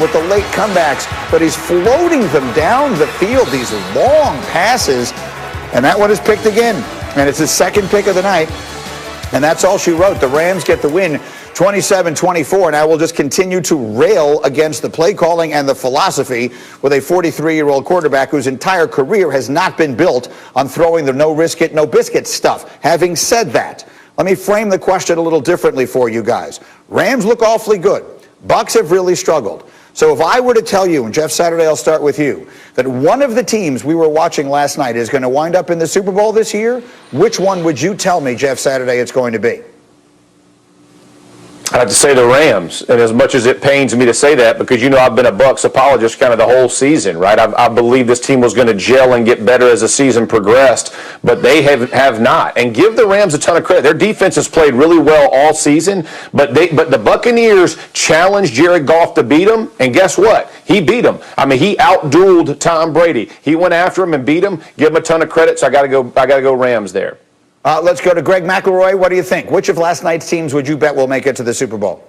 with the late comebacks, but he's floating them down the field, these long passes, and that one is picked again, and it's his second pick of the night, and that's all she wrote. The Rams get the win 27-24. Now we'll just continue to rail against the play calling and the philosophy with a 43-year-old quarterback whose entire career has not been built on throwing the no risk it, no biscuit stuff. Having said that, let me frame the question a little differently for you guys. Rams look awfully good. Bucs have really struggled. So if I were to tell you, and Jeff Saturday, I'll start with you, that one of the teams we were watching last night is going to wind up in the Super Bowl this year, which one would you tell me, Jeff Saturday, it's going to be? I have to say the Rams, and as much as it pains me to say that, because you know I've been a Bucs apologist kind of the whole season, right? I believe this team was going to gel and get better as the season progressed, but they have not. And give the Rams a ton of credit. Their defense has played really well all season, but the Buccaneers challenged Jared Goff to beat them, and guess what? He beat them. I mean, he outdueled Tom Brady. He went after him and beat him. Give him a ton of credit. So I got to go Rams there. Let's go to Greg McElroy. What do you think? Which of last night's teams would you bet will make it to the Super Bowl?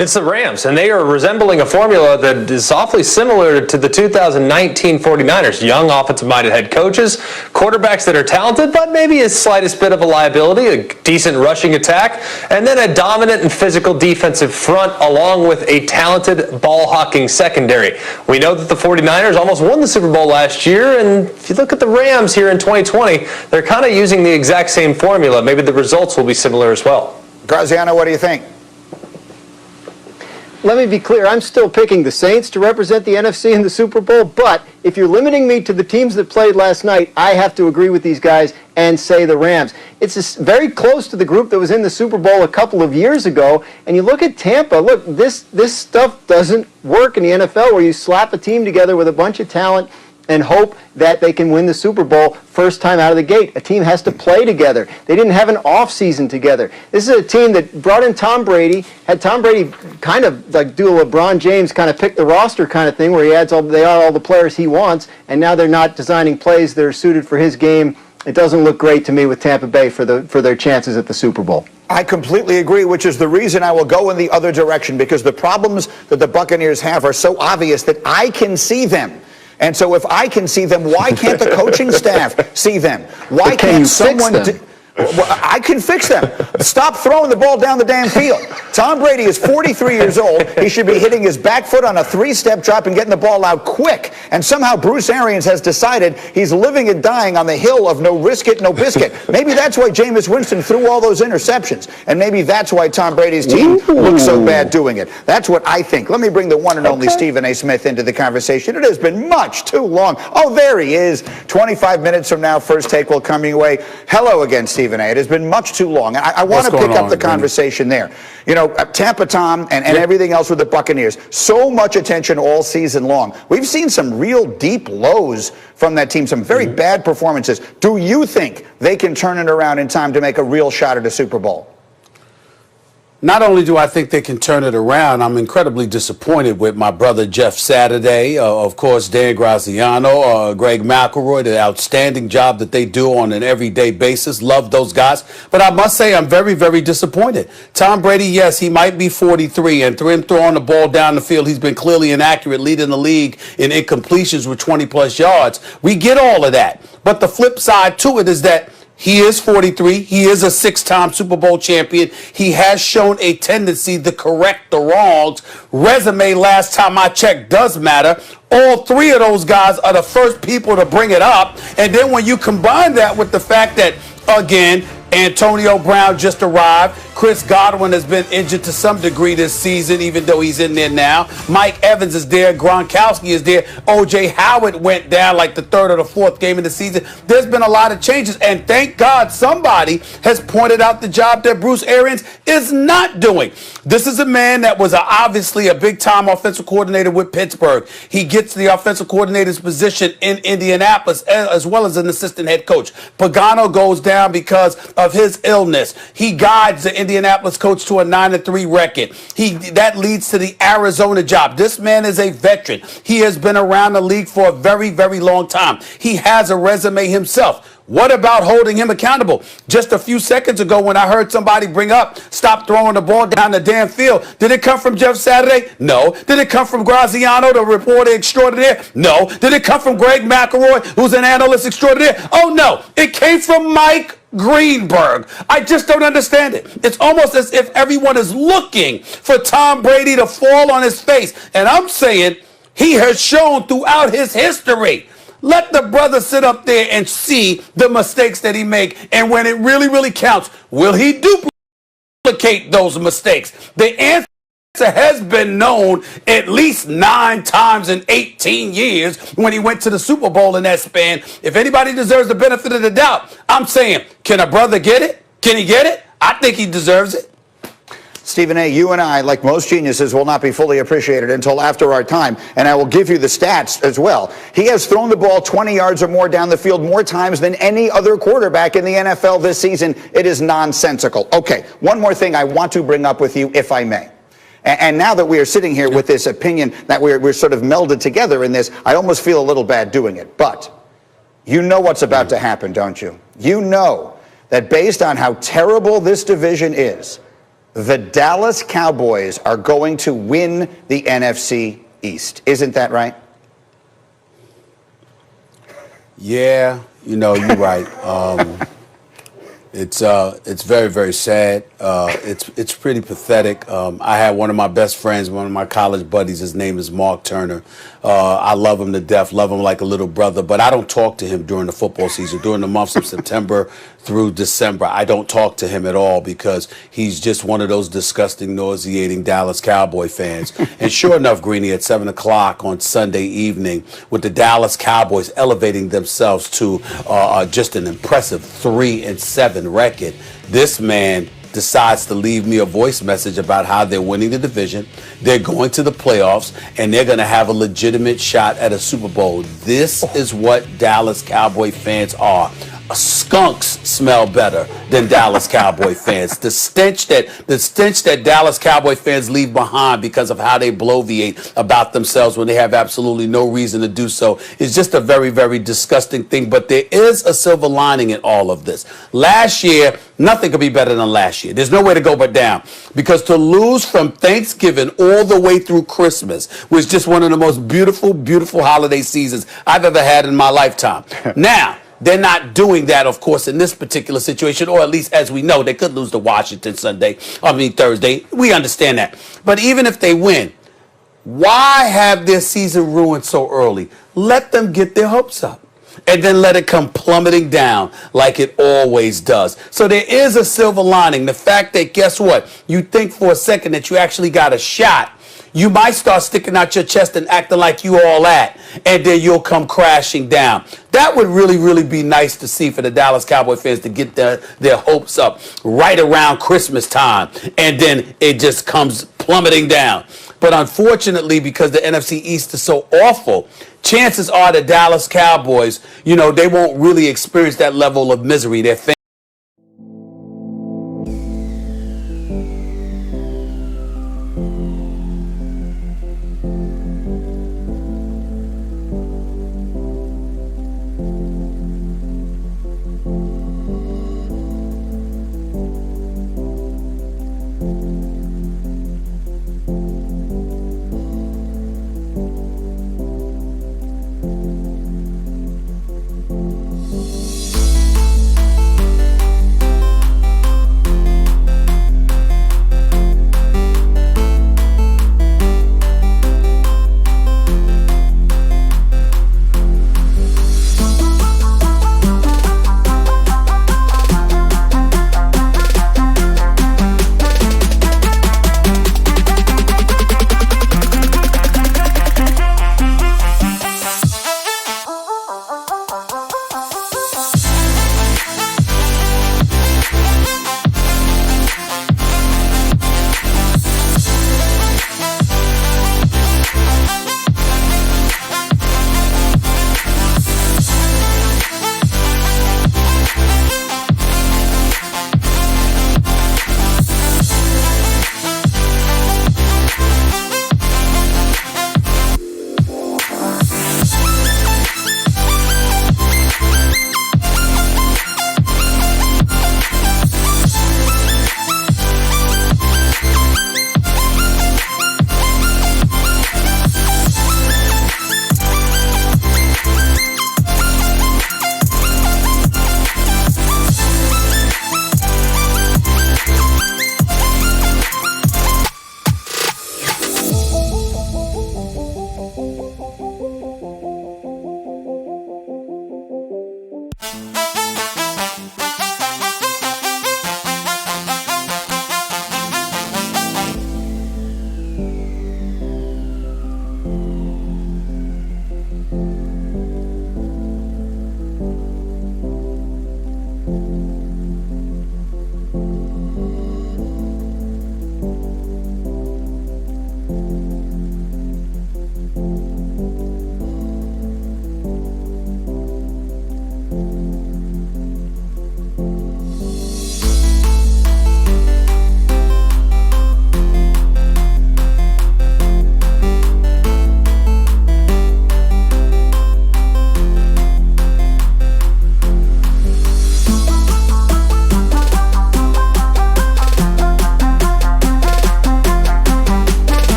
It's the Rams, and they are resembling a formula that is awfully similar to the 2019 49ers. Young, offensive-minded head coaches, quarterbacks that are talented, but maybe a slightest bit of a liability, a decent rushing attack, and then a dominant and physical defensive front along with a talented ball-hawking secondary. We know that the 49ers almost won the Super Bowl last year, and if you look at the Rams here in 2020, they're kind of using the exact same formula. Maybe the results will be similar as well. Graziano, what do you think? Let me be clear, I'm still picking the Saints to represent the NFC in the Super Bowl, but if you're limiting me to the teams that played last night, I have to agree with these guys and say the Rams. It's very close to the group that was in the Super Bowl a couple of years ago, and you look at Tampa, look, this stuff doesn't work in the NFL where you slap a team together with a bunch of talent and hope that they can win the Super Bowl first time out of the gate. A team has to play together. They didn't have an off-season together. This is a team that brought in Tom Brady, had Tom Brady kind of like do a LeBron James kind of pick the roster kind of thing where they are all the players he wants, and now they're not designing plays that are suited for his game. It doesn't look great to me with Tampa Bay for their chances at the Super Bowl. I completely agree, which is the reason I will go in the other direction, because the problems that the Buccaneers have are so obvious that I can see them. And so if I can see them, why can't the coaching staff see them? Why can't someone... I can fix them. Stop throwing the ball down the damn field. Tom Brady is 43 years old. He should be hitting his back foot on a three-step drop and getting the ball out quick. And somehow Bruce Arians has decided he's living and dying on the hill of no risk it, no biscuit. Maybe that's why Jameis Winston threw all those interceptions. And maybe that's why Tom Brady's team looks so bad doing it. That's what I think. Let me bring the one and only Stephen A. Smith into the conversation. It has been much too long. Oh, there he is. 25 minutes from now, First Take will come your way. Hello again, Stephen. It has been much too long. I want to pick up the conversation there. You know, Tampa Tom and everything else with the Buccaneers. So much attention all season long. We've seen some real deep lows from that team, some very bad performances. Do you think they can turn it around in time to make a real shot at a Super Bowl? Not only do I think they can turn it around, I'm incredibly disappointed with my brother Jeff Saturday, of course, Dan Graziano, Greg McElroy, the outstanding job that they do on an everyday basis. Love those guys. But I must say I'm very, very disappointed. Tom Brady, yes, he might be 43, and through him throwing the ball down the field, he's been clearly inaccurate, leading the league in incompletions with 20-plus yards. We get all of that. But the flip side to it is that he is 43. He is a six-time Super Bowl champion. He has shown a tendency to correct the wrongs. Resume, last time I checked, does matter. All three of those guys are the first people to bring it up. And then when you combine that with the fact that, again, Antonio Brown just arrived. Chris Godwin has been injured to some degree this season, even though he's in there now. Mike Evans is there. Gronkowski is there. O.J. Howard went down like the third or the fourth game of the season. There's been a lot of changes, and thank God somebody has pointed out the job that Bruce Arians is not doing. This is a man that was obviously a big-time offensive coordinator with Pittsburgh. He gets the offensive coordinator's position in Indianapolis as well as an assistant head coach. Pagano goes down because of his illness. He guides the Indianapolis coach to a 9-3 record. That leads to the Arizona job. This man is a veteran. He has been around the league for a very, very long time. He has a resume himself. What about holding him accountable? Just a few seconds ago when I heard somebody bring up, stop throwing the ball down the damn field, did it come from Jeff Saturday? No. Did it come from Graziano, the reporter extraordinaire? No. Did it come from Greg McElroy, who's an analyst extraordinaire? Oh, no. It came from Mike Greenberg. I just don't understand it. It's almost as if everyone is looking for Tom Brady to fall on his face. And I'm saying he has shown throughout his history. Let the brother sit up there and see the mistakes that he make. And when it really, really counts, will he duplicate those mistakes? The answer has been known at least 9 times in 18 years when he went to the Super Bowl in that span. If anybody deserves the benefit of the doubt, I'm saying, can a brother get it? Can he get it? I think he deserves it. Stephen A., you and I, like most geniuses, will not be fully appreciated until after our time, and I will give you the stats as well. He has thrown the ball 20 yards or more down the field more times than any other quarterback in the NFL this season. It is nonsensical. Okay, one more thing I want to bring up with you, if I may. And now that we are sitting here with this opinion that we're sort of melded together in this, I almost feel a little bad doing it. But you know what's about to happen, don't you? You know that based on how terrible this division is, the Dallas Cowboys are going to win the NFC East. Isn't that right? Yeah, you're right. It's very, very sad. It's pretty pathetic. I had one of my best friends, one of my college buddies. His name is Mark Turner. I love him to death, love him like a little brother, but I don't talk to him during the football season. During the months of September through December, I don't talk to him at all because he's just one of those disgusting, nauseating Dallas Cowboy fans. And sure enough, Greeny, at 7 o'clock on Sunday evening, with the Dallas Cowboys elevating themselves to just an impressive 3-7 record, this man decides to leave me a voice message about how they're winning the division, they're going to the playoffs, and they're going to have a legitimate shot at a Super Bowl. This is what Dallas Cowboy fans are. Skunks smell better than Dallas Cowboy fans. The stench that Dallas Cowboy fans leave behind because of how they bloviate about themselves when they have absolutely no reason to do so is just a very, very disgusting thing. But there is a silver lining in all of this. Last year, nothing could be better than last year. There's no way to go but down. Because to lose from Thanksgiving all the way through Christmas was just one of the most beautiful, beautiful holiday seasons I've ever had in my lifetime. Now, they're not doing that, of course, in this particular situation, or at least as we know, they could lose to Washington Thursday. We understand that. But even if they win, why have their season ruined so early? Let them get their hopes up and then let it come plummeting down like it always does. So there is a silver lining. The fact that, guess what? You think for a second that you actually got a shot. You might start sticking out your chest and acting like you all that, and then you'll come crashing down. That would really, really be nice to see for the Dallas Cowboy fans to get their hopes up right around Christmas time, and then it just comes plummeting down. But unfortunately, because the NFC East is so awful, chances are the Dallas Cowboys, they won't really experience that level of misery. Their fans